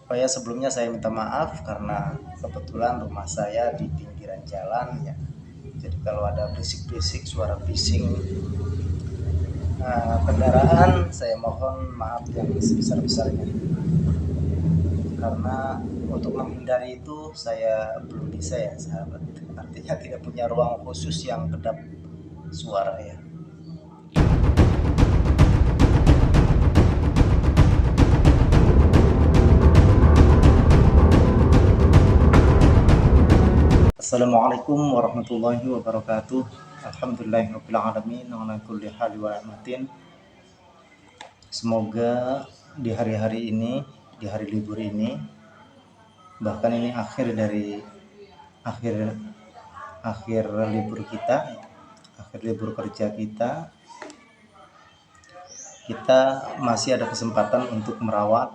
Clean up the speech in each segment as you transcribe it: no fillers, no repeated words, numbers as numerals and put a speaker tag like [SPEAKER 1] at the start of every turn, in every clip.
[SPEAKER 1] Oh ya, sebelumnya saya minta maaf karena kebetulan rumah saya di pinggiran jalan ya. Jadi kalau ada berisik-berisik, suara bising kendaraan, saya mohon maaf yang sebesar-besarnya. Karena untuk menghindari itu saya belum bisa ya sahabat. Artinya tidak punya ruang khusus yang kedap suara ya. Assalamualaikum warahmatullahi wabarakatuh. Alhamdulillahirrahmanirrahim. Ala kulli hali wa rahmatin. Semoga di hari-hari ini, di hari libur ini, bahkan ini akhir dari akhir akhir libur kita, akhir libur kerja kita masih ada kesempatan untuk merawat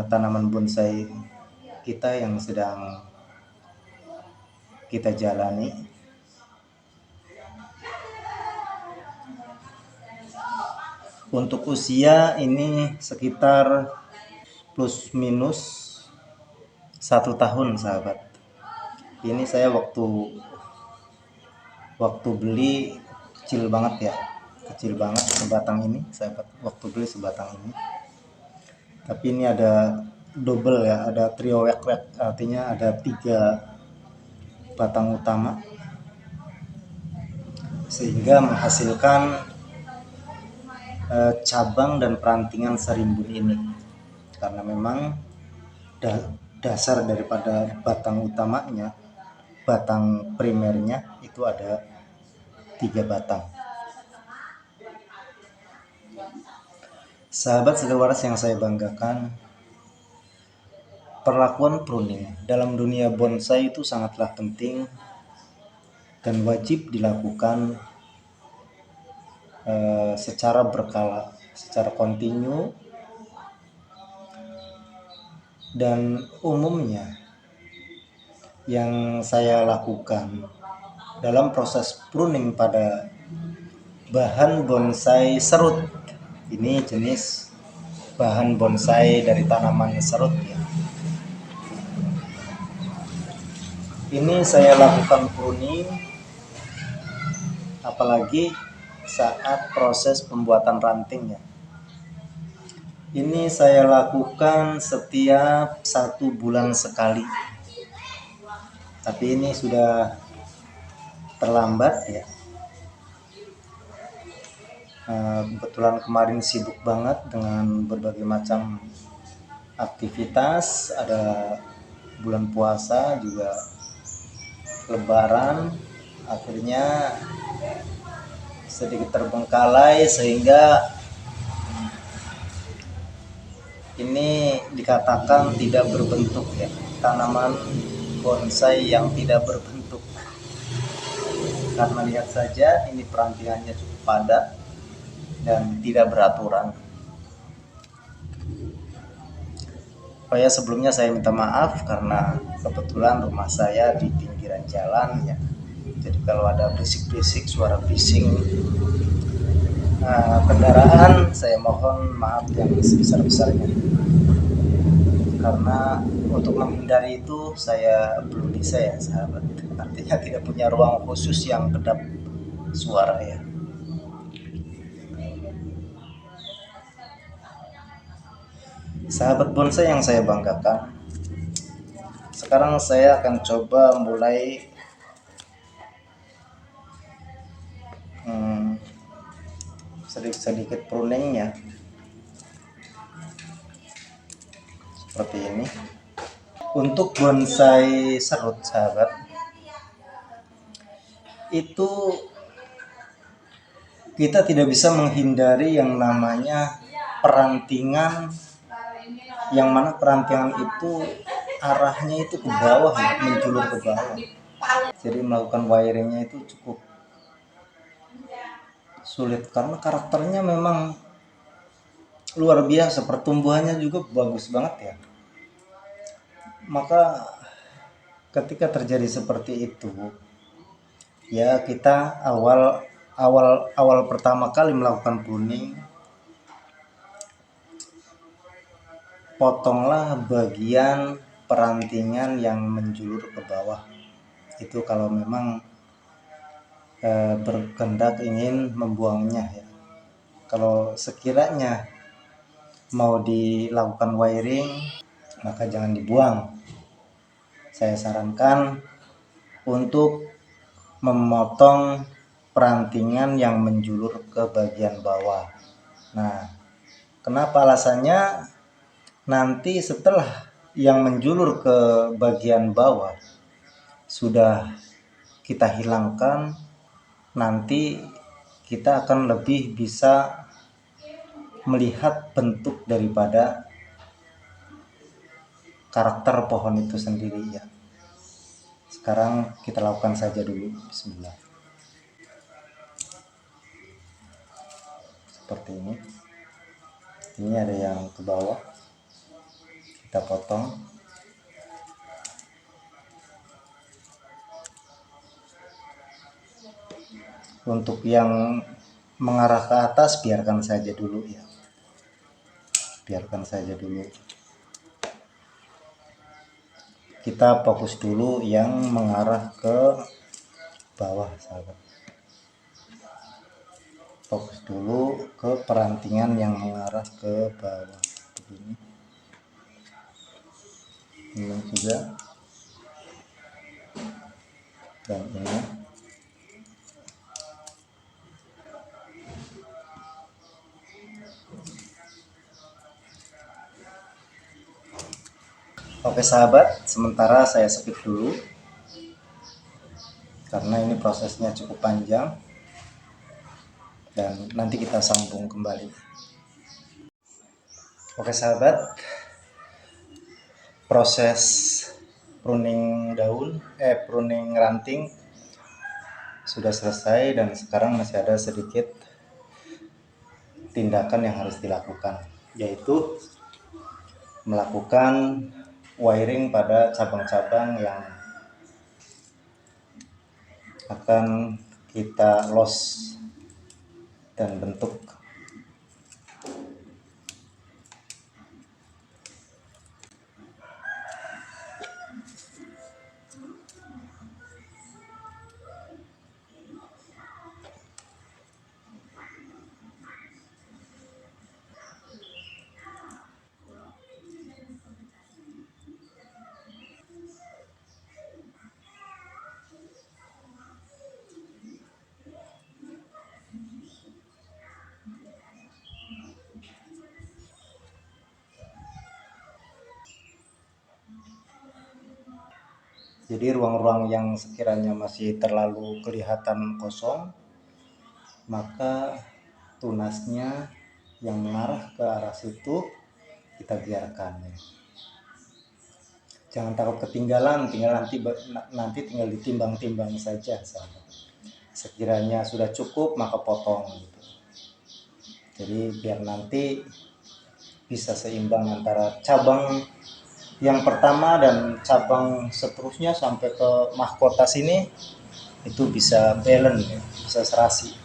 [SPEAKER 1] tanaman bonsai kita yang sedang kita jalani. Untuk usia ini sekitar plus minus 1 tahun sahabat. Ini saya waktu beli kecil banget sebatang ini sahabat. Waktu beli sebatang ini, tapi ini ada double ya, ada trio wek-wek, artinya ada 3 batang utama sehingga menghasilkan cabang dan perantingan serimbun ini. Karena memang dasar daripada batang utamanya, batang primernya itu ada 3 batang. Sahabat segawaras yang saya banggakan, perlakuan pruning dalam dunia bonsai itu sangatlah penting dan wajib dilakukan secara berkala, secara kontinu, dan umumnya yang saya lakukan dalam proses pruning pada bahan bonsai serut. Ini jenis bahan bonsai dari tanaman serut ya. Ini saya lakukan pruning apalagi saat proses pembuatan rantingnya. Ini saya lakukan setiap 1 bulan sekali. Tapi ini sudah terlambat ya. Kebetulan kemarin sibuk banget dengan berbagai macam aktivitas, ada bulan puasa juga, lebaran, akhirnya sedikit terbengkalai sehingga ini dikatakan tidak berbentuk ya, tanaman bonsai yang tidak berbentuk. Karena lihat saja ini perantingannya cukup padat dan tidak beraturan. Oh ya, sebelumnya saya minta maaf karena kebetulan rumah saya di pinggiran jalan ya. Jadi kalau ada berisik-berisik, suara bising kendaraan, saya mohon maaf yang sebesar-besarnya. Karena untuk menghindari itu saya belum bisa ya sahabat. Artinya tidak punya ruang khusus yang kedap suara ya. Sahabat bonsai yang saya banggakan, sekarang saya akan coba mulai sedikit pruningnya seperti ini. Untuk bonsai serut sahabat, itu kita tidak bisa menghindari yang namanya perantingan, yang mana perantingan itu arahnya itu ke bawah ya, menjulur ke bawah. Jadi melakukan wiringnya itu cukup sulit karena karakternya memang luar biasa, pertumbuhannya juga bagus banget ya. Maka ketika terjadi seperti itu ya, kita awal pertama kali melakukan pruning, potonglah bagian perantingan yang menjulur ke bawah. Itu kalau memang berkehendak ingin membuangnya ya. Kalau sekiranya mau dilakukan wiring, maka jangan dibuang. Saya sarankan untuk memotong perantingan yang menjulur ke bagian bawah. Nah, kenapa alasannya? Nanti setelah yang menjulur ke bagian bawah sudah kita hilangkan, nanti kita akan lebih bisa melihat bentuk daripada karakter pohon itu sendiri ya. Sekarang kita lakukan saja dulu. Bismillah. Seperti ini. Ini ada yang ke bawah. Kita potong. Untuk yang mengarah ke atas biarkan saja dulu ya. Biarkan saja dulu. Kita fokus dulu yang mengarah ke bawah, sahabat. Fokus dulu ke perantingan yang mengarah ke bawah. Begini. Ini juga. Dan ini. Oke sahabat, sementara saya skip dulu karena ini prosesnya cukup panjang dan nanti kita sambung kembali. Oke sahabat, proses pruning daun, pruning ranting sudah selesai dan sekarang masih ada sedikit tindakan yang harus dilakukan, yaitu melakukan wiring pada cabang-cabang yang akan kita los dan bentuk. Jadi ruang-ruang yang sekiranya masih terlalu kelihatan kosong, maka tunasnya yang mengarah ke arah situ kita biarkan ya. Jangan takut ketinggalan, nanti tinggal ditimbang-timbang saja sahabat. Sekiranya sudah cukup maka potong gitu. Jadi biar nanti bisa seimbang antara cabang yang pertama dan cabang seterusnya sampai ke mahkota sini, itu bisa balance ya, bisa serasi.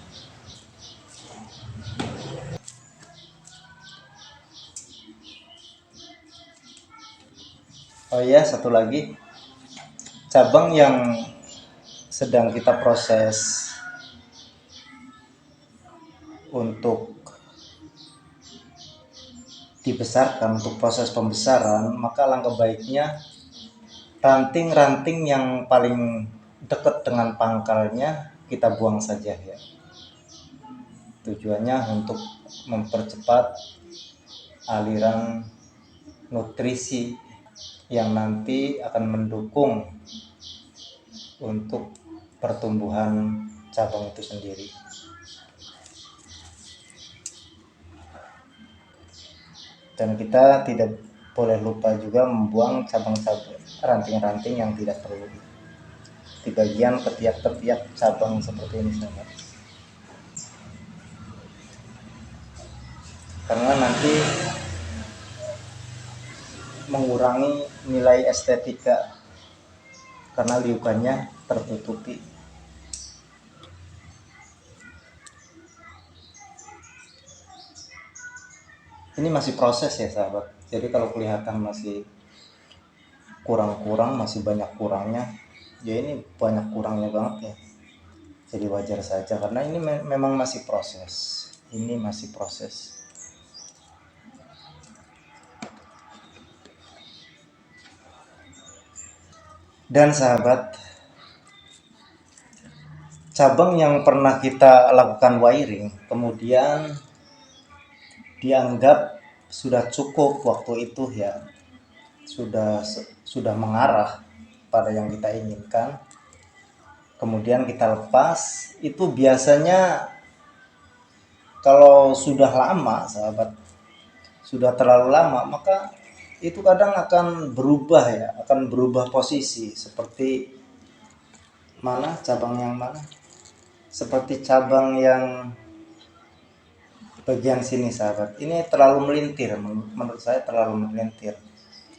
[SPEAKER 1] Oh iya, satu lagi, cabang yang sedang kita proses untuk dibesarkan, untuk proses pembesaran, maka langkah baiknya ranting-ranting yang paling dekat dengan pangkalnya kita buang saja ya. Tujuannya untuk mempercepat aliran nutrisi yang nanti akan mendukung untuk pertumbuhan cabang itu sendiri. Dan kita tidak boleh lupa juga membuang cabang-cabang, ranting-ranting yang tidak perlu di bagian ketiak-ketiak cabang seperti ini sahabat. Karena nanti mengurangi nilai estetika karena liukannya tertutupi. Ini masih proses ya sahabat, jadi kalau kelihatan masih kurang-kurang, masih banyak kurangnya, ya ini banyak kurangnya banget ya, jadi wajar saja karena ini memang masih proses, ini masih proses. Dan sahabat, cabang yang pernah kita lakukan wiring kemudian dianggap sudah cukup waktu itu ya, sudah mengarah pada yang kita inginkan, kemudian kita lepas, itu biasanya kalau sudah lama sahabat, sudah terlalu lama, maka itu kadang akan berubah ya, akan berubah posisi. Seperti mana cabang yang mana, seperti cabang yang bagian sini sahabat, ini terlalu melintir, menurut saya terlalu melintir,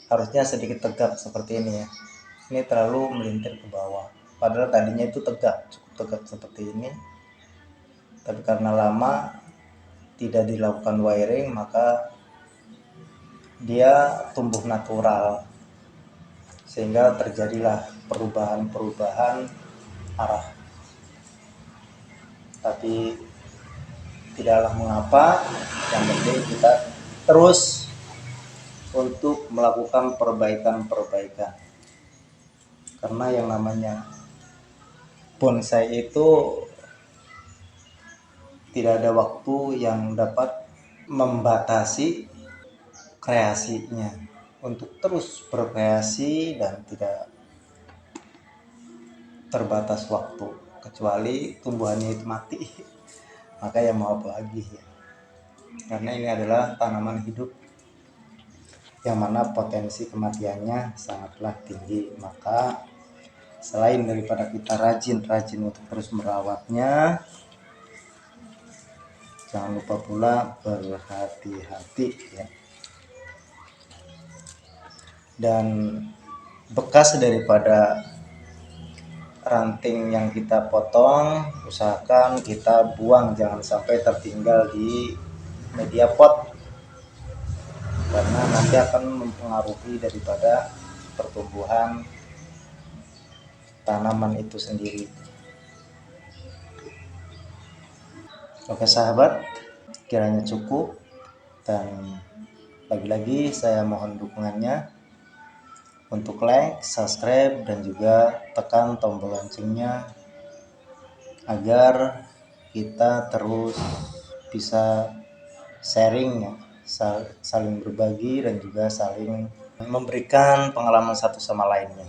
[SPEAKER 1] harusnya sedikit tegak seperti ini ya, ini terlalu melintir ke bawah, padahal tadinya itu tegak, cukup tegak seperti ini, tapi karena lama tidak dilakukan wiring maka dia tumbuh natural, sehingga terjadilah perubahan-perubahan arah. Tapi tidaklah mengapa, yang penting kita terus untuk melakukan perbaikan-perbaikan, karena yang namanya bonsai itu tidak ada waktu yang dapat membatasi kreasinya untuk terus berkreasi dan tidak terbatas waktu, kecuali tumbuhannya itu mati maka ya mau apa lagi ya, karena ini adalah tanaman hidup yang mana potensi kematiannya sangatlah tinggi. Maka selain daripada kita rajin untuk terus merawatnya, jangan lupa pula berhati-hati ya. Dan bekas daripada ranting yang kita potong usahakan kita buang, jangan sampai tertinggal di media pot, karena nanti akan mempengaruhi daripada pertumbuhan tanaman itu sendiri. Oke sahabat, kiranya cukup, dan lagi-lagi saya mohon dukungannya untuk like, subscribe, dan juga tekan tombol loncengnya agar kita terus bisa sharing ya, saling berbagi dan juga saling memberikan pengalaman satu sama lainnya.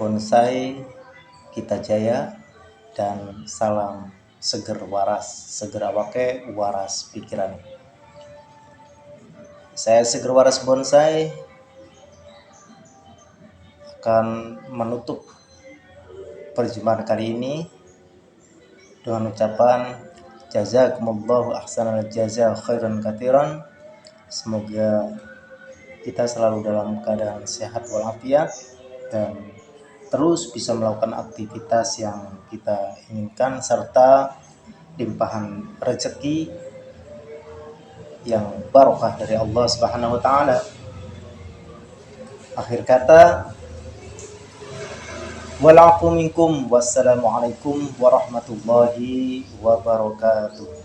[SPEAKER 1] Bonsai kita jaya, dan salam seger waras, segera wake waras pikiran. Saya Seger Waras Bonsai akan menutup perjumpaan kali ini dengan ucapan jazakumullahu ahsanal jaza khairan katsiran. Semoga kita selalu dalam keadaan sehat walafiat dan terus bisa melakukan aktivitas yang kita inginkan, serta limpahan rezeki yang barokah dari Allah Subhanahu wa taala. Akhir kata, wal afu minkum, wassalamualaikum warahmatullahi wabarakatuh.